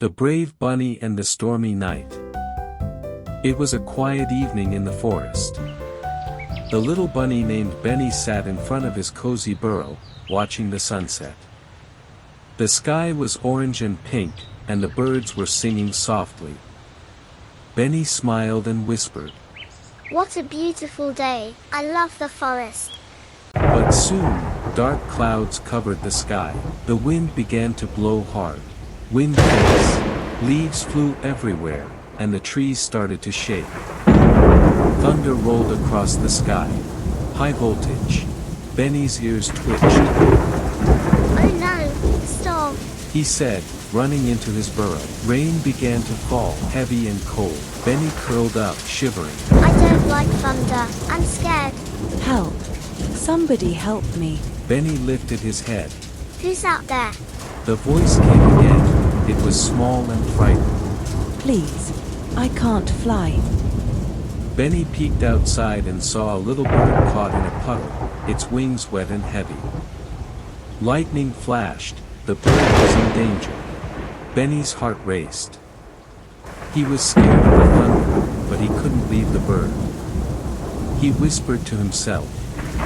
The Brave Bunny and the Stormy Night. It was a quiet evening in the forest. The little bunny named Benny sat in front of his cozy burrow, watching the sunset. The sky was orange and pink, and the birds were singing softly. Benny smiled and whispered, "What a beautiful day, I love the forest." But soon, dark clouds covered the sky. The wind began to blow hard. Wind hissed, leaves flew everywhere, and the trees started to shake. Thunder rolled across the sky. High voltage. Benny's ears twitched. "Oh no, stop," he said, running into his burrow. Rain began to fall, heavy and cold. Benny curled up, shivering. "I don't like thunder, I'm scared." Help! Somebody help me. Benny lifted his head. "Who's out there?" The voice came again. It was small and frightened. Please, I can't fly. Benny peeked outside and saw a little bird caught in a puddle, its wings wet and heavy. Lightning flashed. The bird was in danger. Benny's heart raced. He was scared of the thunder, but he couldn't leave the bird. He whispered to himself,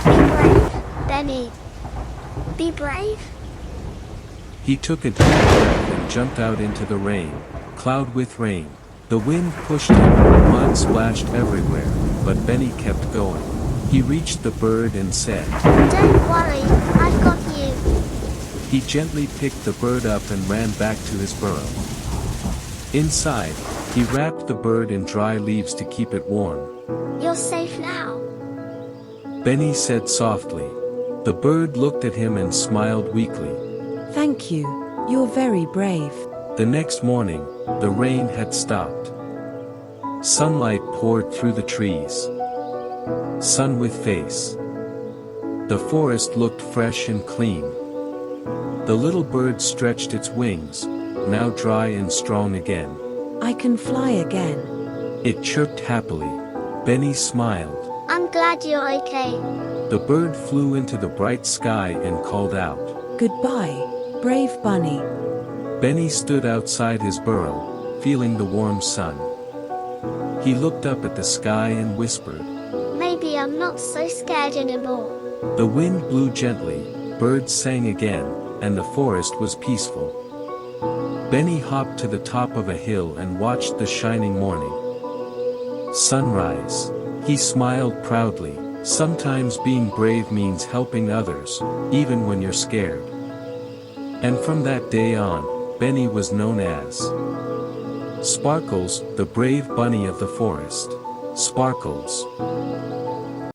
"Be brave, Benny. Be brave." He took a deep breath and jumped out into the rain, cloud with rain. The wind pushed him, mud splashed everywhere, but Benny kept going. He reached the bird and said, "Don't worry, I've got you." He gently picked the bird up and ran back to his burrow. Inside, he wrapped the bird in dry leaves to keep it warm. "You're safe now." Benny said softly. The bird looked at him and smiled weakly. Thank you, you're very brave. The next morning, the rain had stopped. Sunlight poured through the trees. Sun with face. The forest looked fresh and clean. The little bird stretched its wings, now dry and strong again. I can fly again. It chirped happily. Benny smiled. "I'm glad you're okay." The bird flew into the bright sky and called out. Goodbye, brave bunny. Benny stood outside his burrow, feeling the warm sun. He looked up at the sky and whispered, "Maybe I'm not so scared anymore." The wind blew gently, birds sang again, and the forest was peaceful. Benny hopped to the top of a hill and watched the shining morning sunrise. He smiled proudly. Sometimes being brave means helping others, even when you're scared. And from that day on, Benny was known as Sparkles, the brave bunny of the forest. Sparkles.